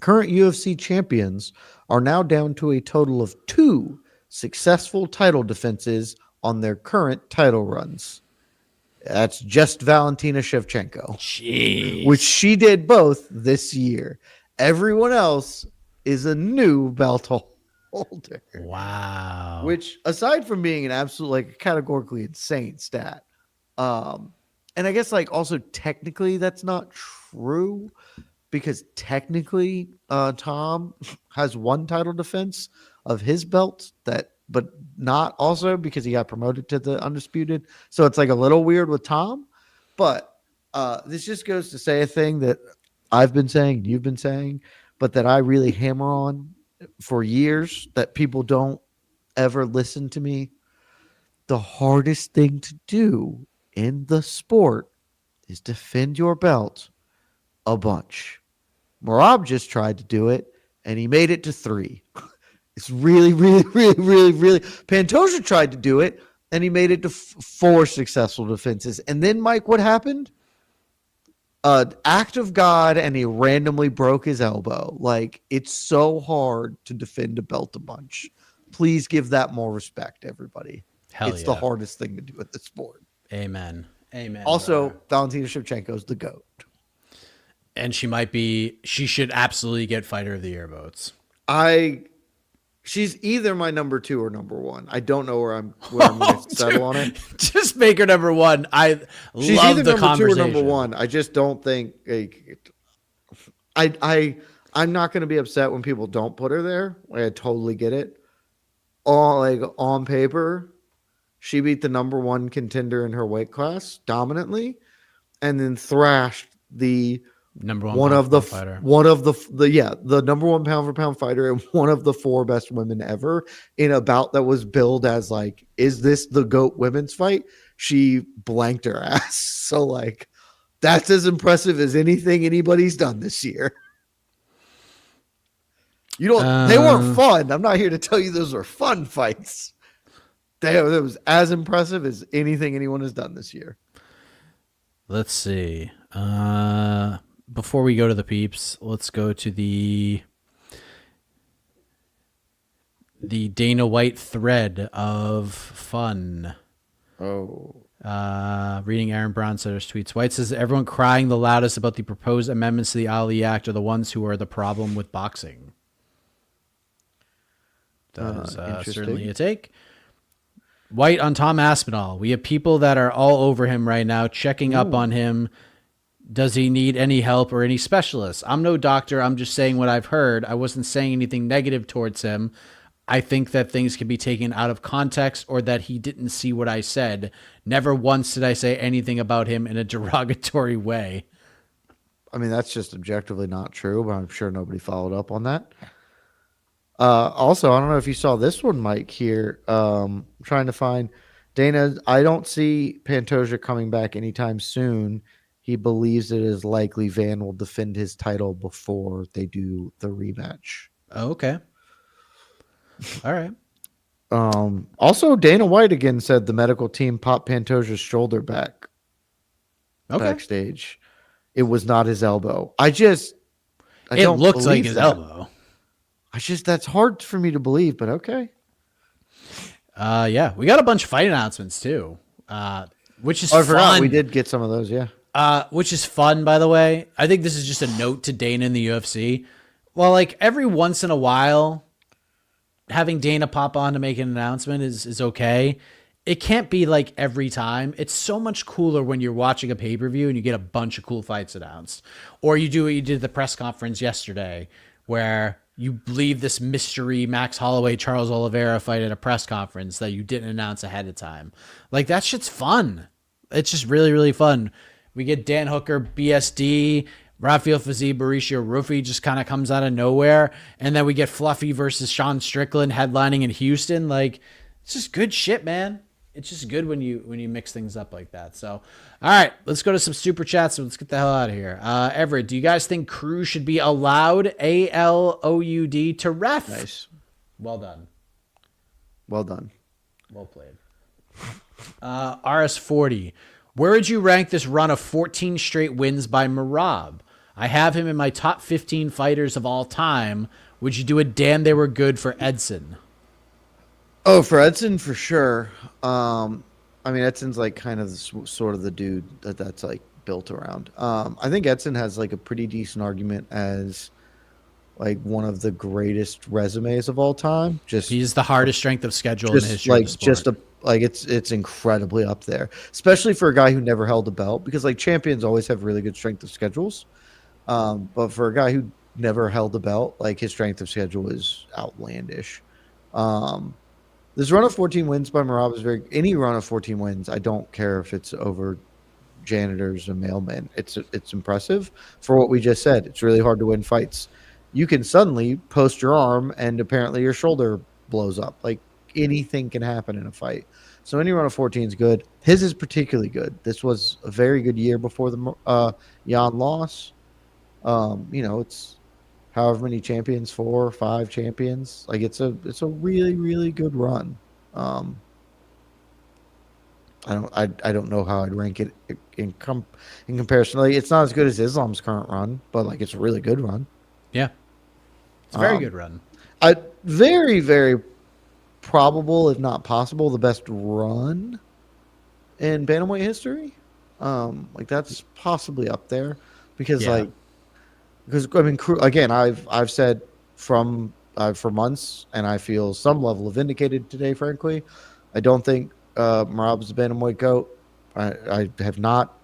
Current UFC champions are now down to a total of 2 successful title defenses on their current title runs. That's just Valentina Shevchenko. Jeez. Which she did both this year. Everyone else is a new belt holder. shoulder. Wow. Which, aside from being an absolute, like, categorically insane stat, and I guess, like, also technically that's not true because technically Tom has one title defense of his belt but not also because he got promoted to the undisputed. So it's like a little weird with Tom, but this just goes to say a thing that I've been saying, you've been saying, but that I really hammer on for years that people don't ever listen to me. The hardest thing to do in the sport is defend your belt a bunch. Merab just tried to do it, and he made it to 3. It's really, really, really, really, really. Pantoja tried to do it, and he made it to 4 successful defenses. And then, Mike, what happened? Act of God, and he randomly broke his elbow. Like, it's so hard to defend a belt a bunch. Please give that more respect, everybody. Hell it's yeah. the hardest thing to do at the sport. Amen. Amen. Also, brother. Valentina Shevchenko's the GOAT. And she should absolutely get Fighter of the Year votes. She's either my number 2 or number 1. I don't know where I'm going to settle on it. Just make her number 1. She's love either the number 2 or conversation. number 1. I just don't think I'm not going to be upset when people don't put her there. I totally get it. On paper, she beat the number 1 contender in her weight class dominantly, and then thrashed the number one of the fighter. The number 1 pound for pound fighter and one of the 4 best women ever in a bout that was billed as like, is this the GOAT women's fight? She blanked her ass. So like, that's as impressive as anything anybody's done this year. They weren't fun. I'm not here to tell you those were fun fights. It was as impressive as anything anyone has done this year. Let's see. Before we go to the peeps, let's go to the Dana White thread of fun. Oh. Reading Aaron Bronsetter's tweets. White says everyone crying the loudest about the proposed amendments to the Ali Act are the ones who are the problem with boxing. That is certainly a take. White on Tom Aspinall. We have people that are all over him right now, checking up on him. Does he need any help or any specialists? I'm no doctor. I'm just saying what I've heard. I wasn't saying anything negative towards him. I think that things can be taken out of context or that he didn't see what I said. Never once did I say anything about him in a derogatory way. I mean, that's just objectively not true, but I'm sure nobody followed up on that. Also, I don't know if you saw this one, Mike, here. I'm trying to find Dana. I don't see Pantoja coming back anytime soon. He believes it is likely Van will defend his title before they do the rematch. Oh, okay. All right. Also, Dana White again said the medical team popped Pantoja's shoulder backstage. It was not his elbow. It looks like his elbow. That's hard for me to believe, but okay. Yeah, we got a bunch of fight announcements too, which is fun. I forgot we did get some of those, yeah. Which is fun, by the way. I think this is just a note to Dana in the UFC. Well, like every once in a while, having Dana pop on to make an announcement is okay. It can't be like every time. It's so much cooler when you're watching a pay-per-view and you get a bunch of cool fights announced. Or you do what you did at the press conference yesterday, where you leave this mystery Max Holloway, Charles Oliveira fight at a press conference that you didn't announce ahead of time. Like, that shit's fun. It's just really, really fun. We get Dan Hooker, BSD, Rafael Fiziev, Mauricio Rufy just kind of comes out of nowhere. And then we get Fluffy versus Sean Strickland headlining in Houston. Like, it's just good shit, man. It's just good when you mix things up like that. So, all right, let's go to some super chats and let's get the hell out of here. Everett, do you guys think Crew should be allowed ALOUD to ref? Nice. Well done. Well done. Well played. RS40. Where would you rank this run of 14 straight wins by Merab? I have him in my top 15 fighters of all time. Would you do a damn they were good for Edson? Oh, for Edson, for sure. I mean, Edson's like kind of sort of the dude that's like built around. I think Edson has like a pretty decent argument as like one of the greatest resumes of all time. He's the hardest strength of schedule in the history of the sport. It's incredibly up there, especially for a guy who never held a belt, because like champions always have really good strength of schedules. But for a guy who never held a belt, like his strength of schedule is outlandish. Um, this run of 14 wins by Merab is any run of 14 wins. I don't care if it's over janitors and mailmen. It's impressive for what we just said. It's really hard to win fights. You can suddenly post your arm and apparently your shoulder blows up. Like anything can happen in a fight. So any run of 14 is good. His is particularly good. This was a very good year before the Jan loss. It's however many champions, 4 or 5 champions. Like it's a really, really good run. I don't know how I'd rank it in comparison. Like it's not as good as Islam's current run, but like it's a really good run. Yeah. It's a very good run. Very, very probable, if not possible, the best run in bantamweight history. Like that's possibly up there because because I mean, again, I've said for months, and I feel some level of vindicated today. Frankly, I don't think Merab's the bantamweight goat. I have not,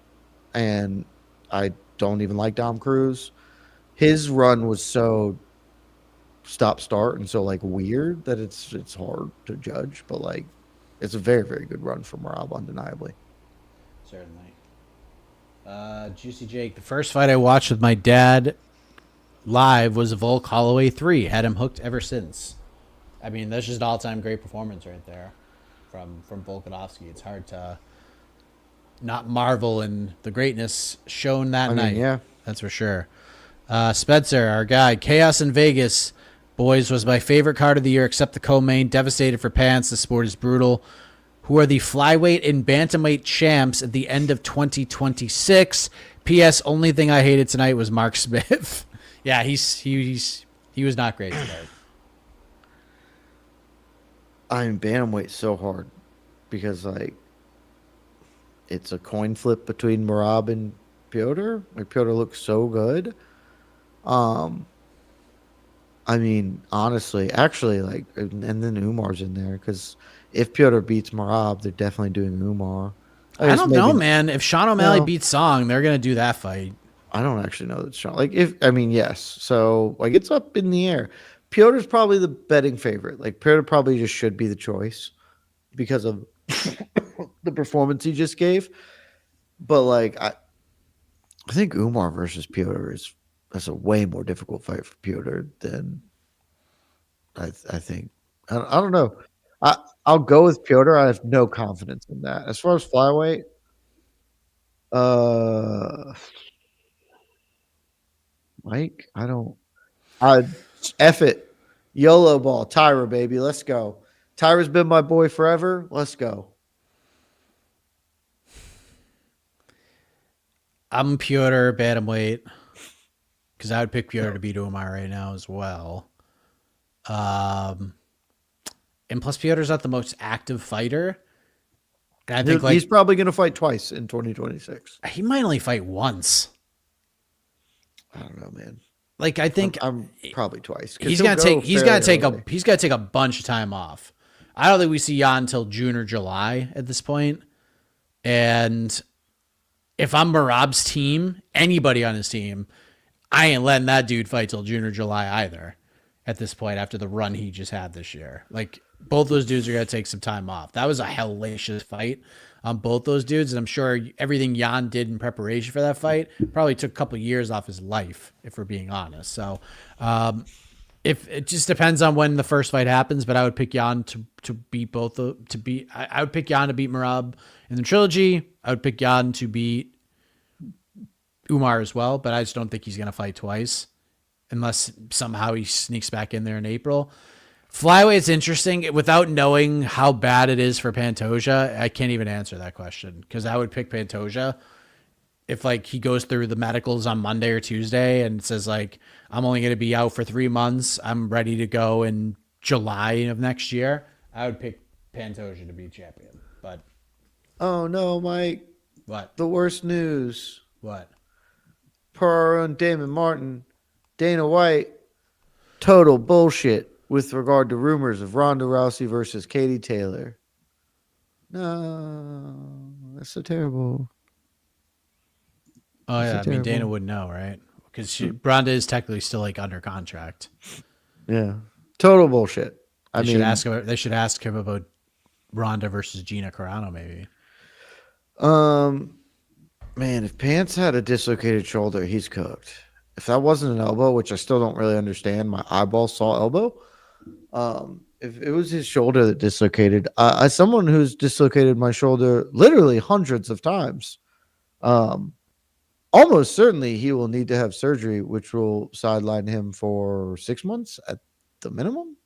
and I don't even like Dom Cruz. His run was so stop-start and so like weird that it's hard to judge. But like, it's a very, very good run for Merab, undeniably. Certainly. Juicy Jake, the first fight I watched with my dad live was Volk Holloway 3. Had him hooked ever since. I mean, that's just an all-time great performance right there from Volkanovski. It's hard to not marvel in the greatness shown that night. Yeah, that's for sure. Spencer, our guy, Chaos in Vegas, boys, was my favorite card of the year except the co-main. Devastated for Pants. The sport is brutal. Who are the flyweight and bantamweight champs at the end of 2026? P.S. Only thing I hated tonight was Mark Smith. Yeah, he was not great tonight. I'm bantamweight so hard because like it's a coin flip between Merab and Petr. Like Petr looks so good. I mean, honestly, actually, like, and then Umar's in there because if Petr beats Merab, they're definitely doing Umar. I don't know, man. If Sean O'Malley beats Song, they're gonna do that fight. I don't actually know that Sean. Yes. So like, it's up in the air. Petr's probably the betting favorite. Like Petr probably just should be the choice because of the performance he just gave. But like, I think Umar versus Petr that's a way more difficult fight for Petr than I think. I don't know. I'll go with Petr. I have no confidence in that. As far as flyweight, Mike, F it. YOLO ball. Tyra, baby. Let's go. Tyra's been my boy forever. Let's go. I'm Petr bantamweight because I would pick Petr to beat Umar right now as well. And plus Petr's not the most active fighter. I think he's probably going to fight twice in 2026. He might only fight once. I don't know, man. Like I think I'm probably twice. He's got to take a bunch of time off. I don't think we see Jan until June or July at this point. And if I'm Merab's team, anybody on his team, I ain't letting that dude fight till June or July either. At this point, after the run he just had this year, like both those dudes are gonna take some time off. That was a hellacious fight on both those dudes, and I'm sure everything Jan did in preparation for that fight probably took a couple of years off his life, if we're being honest. So, if it just depends on when the first fight happens, but I would pick Jan to beat both I would pick Jan to beat Merab in the trilogy. I would pick Jan to beat Umar as well, but I just don't think he's gonna fight twice unless somehow he sneaks back in there in April. Flyweight's interesting. Without knowing how bad it is for Pantoja, I can't even answer that question because I would pick Pantoja if like he goes through the medicals on Monday or Tuesday and says like, I'm only going to be out for 3 months. I'm ready to go in July of next year. I would pick Pantoja to be champion, but. Oh no, Mike. What? The worst news. What? Per our own Damon Martin, Dana White Total bullshit with regard to rumors of Ronda Rousey versus Katie Taylor. No, that's so terrible. Oh, That's so yeah. I mean, Dana terrible. would know, right? Because Ronda is technically still like under contract. Yeah, total bullshit. They should ask him about Ronda versus Gina Carano, maybe. Man, if Pants had a dislocated shoulder, he's cooked. If that wasn't an elbow, which I still don't really understand, my eyeball saw elbow. If it was his shoulder that dislocated, as someone who's dislocated my shoulder literally hundreds of times, almost certainly he will need to have surgery, which will sideline him for 6 months at the minimum.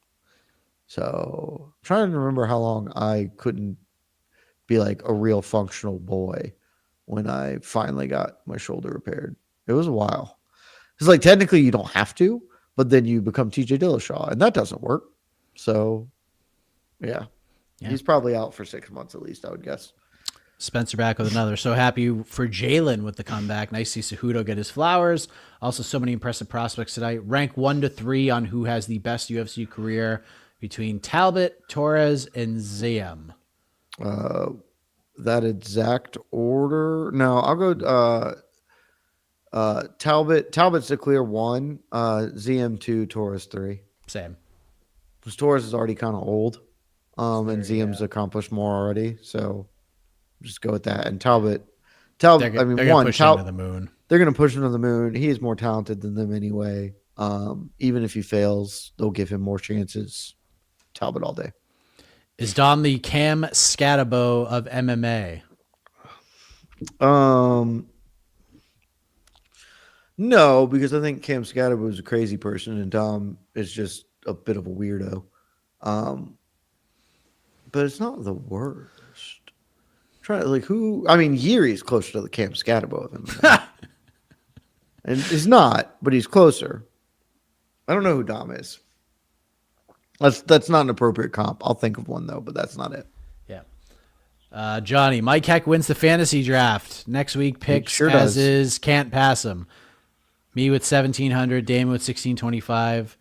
So I'm trying to remember how long I couldn't be like a real functional boy when I finally got my shoulder repaired. It was a while. It's like technically you don't have to, but then you become TJ Dillashaw, and that doesn't work. So, yeah. He's probably out for 6 months at least, I would guess. Spencer back with another. So happy for Jalen with the comeback. Nice to see Cejudo get his flowers. Also, so many impressive prospects tonight. Rank 1 to 3 on who has the best UFC career between Talbot, Torres, and Ziem. That exact order. No, I'll go Talbot. Talbot's the clear 1. Ziem 2, Torres 3. Same. Because Torres is already kind of old. And Ziem's accomplished more already. So just go with that. And Talbot, they're going to push him to the moon. They're going to push him to the moon. He is more talented than them anyway. Even if he fails, they'll give him more chances. Talbot all day. Is Dom the Cam Scatabo of MMA? No, because I think Cam Scatabo is a crazy person and Dom is just a bit of a weirdo. But it's not the worst. Yuri is closer to the Cam Scatabo of MMA. And he's not, but he's closer. I don't know who Dom is. That's not an appropriate comp. I'll think of one though, but that's not it. Yeah. Johnny, Mike Heck wins the fantasy draft. Next week picks sure as does. is, can't pass him. Me with 1,700, Damon with 1,625,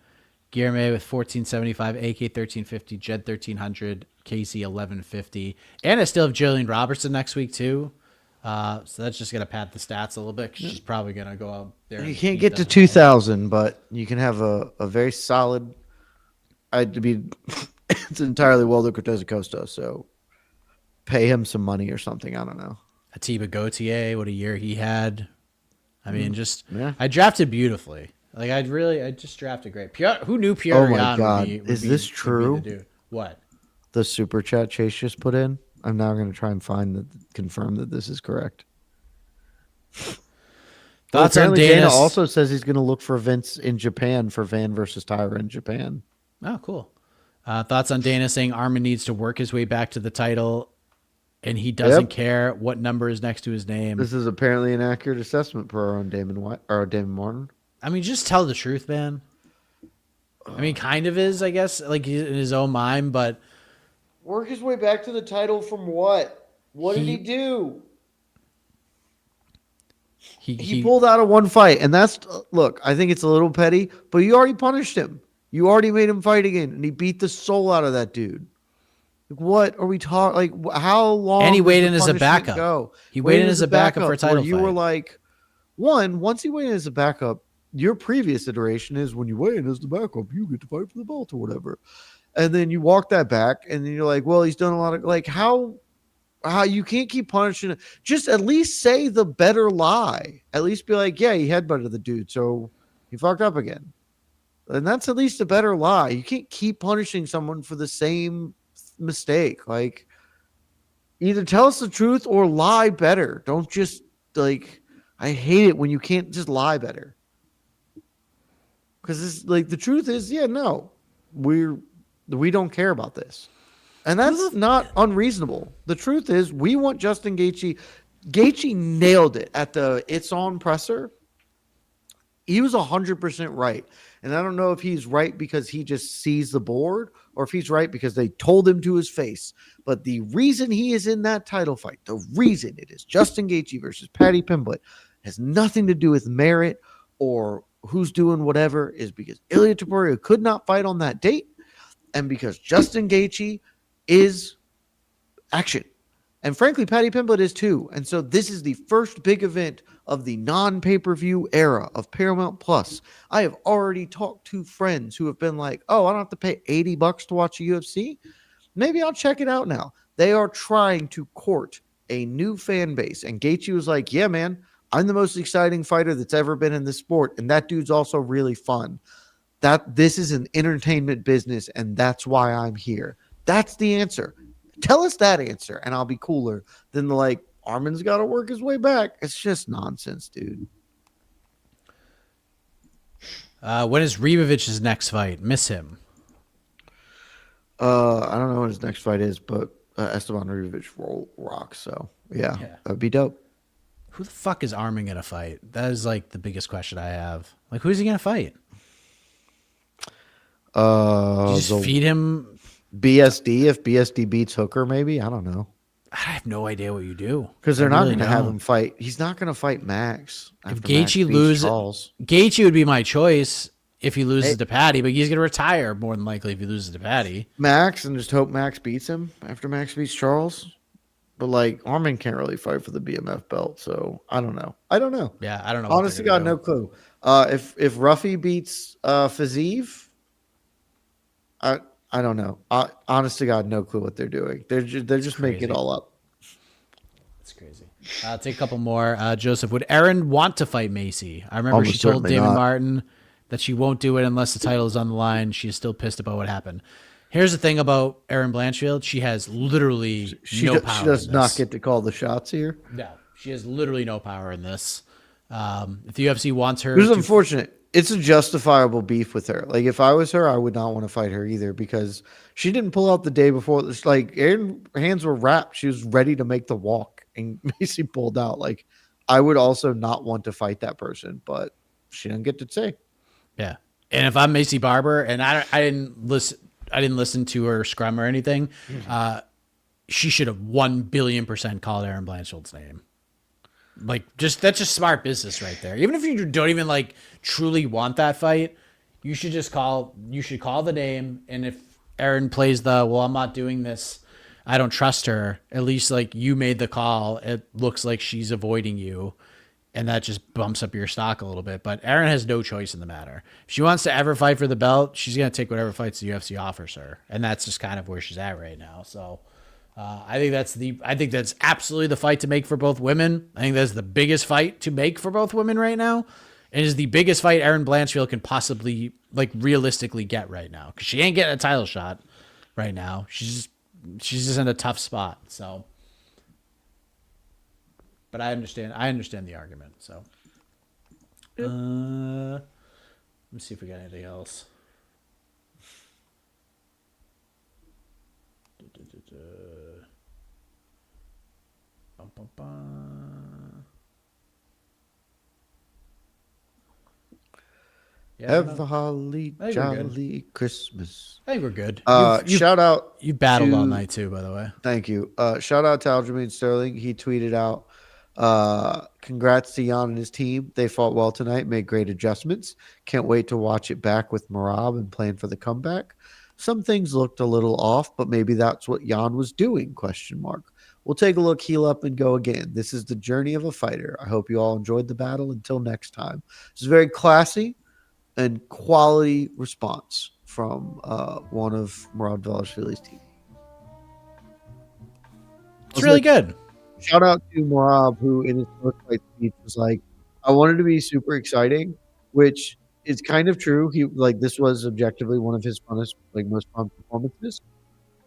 Guillerme with 1,475, AK 1,350, Jed 1,300, Casey 1,150. And I still have Jillian Robertson next week too. So that's just going to pad the stats a little bit because she's probably going to go out there. You can't get to 2,000, but you can have a very solid. It's entirely Waldo Cortez Acosta, so pay him some money or something. I don't know. Atiba Gautier, what a year he had. I mean, I drafted beautifully. Like I just drafted great. Who knew Pierre? Oh my God, is this true? What? The super chat Chase just put in. I'm now going to try and confirm that this is correct. Thoughts on Dana? Dana also says he's going to look for Vince in Japan for Van versus Tyra in Japan. Oh, cool. Thoughts on Dana saying Armin needs to work his way back to the title, and he doesn't care what number is next to his name. This is apparently an accurate assessment per our own Damon Martin. I mean, just tell the truth, man. I mean, kind of is, I guess, like in his own mind, but work his way back to the title from what? What did he do? He pulled out of one fight, and look, I think it's a little petty, but you already punished him. You already made him fight again, and he beat the soul out of that dude. Like, what are we talking? Like, how long? And he weighed in as a backup. He weighed in as a backup for a title fight. You were like, once he weighed in as a backup, your previous iteration is when you weigh in as the backup, you get to fight for the belt or whatever. And then you walk that back, and then you're like, well, he's done a lot of, like, how you can't keep punishing it. Just at least say the better lie. At least be like, yeah, he headbutted the dude, so he fucked up again. And that's at least a better lie. You can't keep punishing someone for the same mistake. Like, either tell us the truth or lie better. Don't just, like, I hate it when you can't just lie better. Because it's like, the truth is, yeah, no, we don't care about this. And that's not unreasonable. The truth is, we want Justin Gaethje. Gaethje nailed it at the It's On presser. He was 100% right. And I don't know if he's right because he just sees the board or if he's right because they told him to his face. But the reason he is in that title fight, the reason it is Justin Gaethje versus Paddy Pimblett, has nothing to do with merit or who's doing whatever is because Ilya Topuria could not fight on that date, and because Justin Gaethje is action. And frankly, Paddy Pimblett is too. And so this is the first big event of the non-pay-per-view era of Paramount Plus. I have already talked to friends who have been like, oh, I don't have to pay $80 to watch a UFC. Maybe I'll check it out now. They are trying to court a new fan base. And Gaethje was like, yeah, man, I'm the most exciting fighter that's ever been in this sport. And that dude's also really fun. This is an entertainment business, and that's why I'm here. That's the answer. Tell us that answer, and I'll be cooler than the like, Armin's got to work his way back. It's just nonsense, dude. When is Ribovich's next fight? Miss him. I don't know what his next fight is, but Esteban Ribovic rocks. So yeah, that'd be dope. Who the fuck is Armin gonna fight? That is like the biggest question I have. Like, who's he gonna fight? Just feed him BSD. If BSD beats Hooker, maybe, I don't know. I have no idea what you do, because they're not going to have him fight. He's not going to fight Max. If Gaethje loses, Gaethje would be my choice if he loses to Patty, but he's going to retire more than likely if he loses to Patty. Max, and just hope Max beats him after Max beats Charles. But like, Armin can't really fight for the BMF belt, so I don't know. Yeah, I don't know. Honestly, got no clue. If Ruffy beats Fiziev, I don't know. Honest to God, no clue what they're doing. They're just making it all up. That's crazy. I'll take a couple more. Joseph, would Erin want to fight Macy? I remember she told David Martin that she won't do it unless the title is on the line. She is still pissed about what happened. Here's the thing about Erin Blanchfield. She has literally no power. She does not get to call the shots here. No, she has literally no power in this. If the UFC wants her... It was unfortunate. It's a justifiable beef with her. Like, if I was her, I would not want to fight her either, because she didn't pull out the day before. It's like, her hands were wrapped. She was ready to make the walk, and Macy pulled out. Like, I would also not want to fight that person, but she didn't get to say. Yeah. And if I'm Macy Barber, and I didn't listen to her scrum or anything, she should have 1,000,000,000% called Erin Blanchfield's name. Like, that's just smart business right there. Even if you don't even like truly want that fight, you should call the name. And if Erin plays I'm not doing this, I don't trust her, at least like you made the call. It looks like she's avoiding you, and that just bumps up your stock a little bit. But Erin has no choice in the matter. If she wants to ever fight for the belt, she's going to take whatever fights the UFC offers her. And that's just kind of where she's at right now. So I think that's absolutely the fight to make for both women. I think that's the biggest fight to make for both women right now. It is the biggest fight Erin Blanchfield can possibly, like, realistically get right now, because she ain't getting a title shot right now. She's just in a tough spot. So, but I understand the argument. So, let me see if we got anything else. Yeah, have a holly jolly Christmas. I think we're good. Shout out. You battled all night too, by the way. Thank you. Shout out to Aljamain Sterling. He tweeted out, congrats to Jan and his team. They fought well tonight, made great adjustments. Can't wait to watch it back with Merab and plan for the comeback. Some things looked a little off, but maybe that's what Jan was doing, ? We'll take a look, heal up, and go again. This is the journey of a fighter. I hope you all enjoyed the battle. Until next time. This is very classy and quality response from one of Merab Dvalishvili's team. It's really good. Shout out to Merab, who in his first fight speech was like, I wanted to be super exciting, which is kind of true. He this was objectively one of his funnest, most fun performances.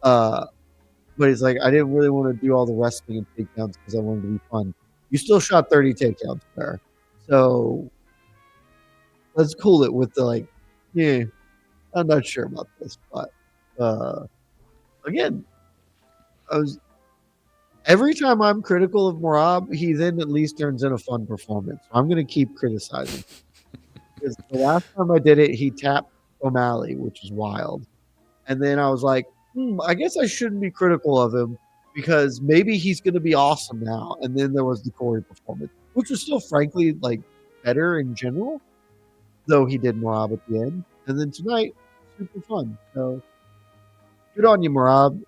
But he's like, I didn't really want to do all the wrestling and takedowns because I wanted to be fun. You still shot 30 takedowns there. So let's cool it with the I'm not sure about this, but again, every time I'm critical of Merab, he then at least turns in a fun performance. I'm going to keep criticizing. Because the last time I did it, he tapped O'Malley, which is wild. And then I was like, I guess I shouldn't be critical of him because maybe he's going to be awesome now. And then there was the Corey performance, which was still, frankly, better in general. though he did Merab at the end. And then tonight, super fun. So good on you, Merab.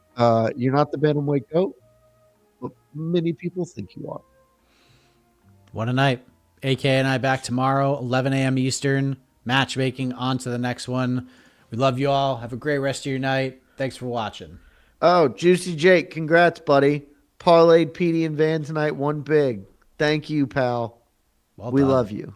You're not the bantamweight GOAT, but many people think you are. What a night. AK and I back tomorrow, 11 a.m. Eastern. Matchmaking on to the next one. We love you all. Have a great rest of your night. Thanks for watching. Oh, Juicy Jake, congrats, buddy. Parlayed Petey and Van tonight, won big. Thank you, pal. Well we done. love you.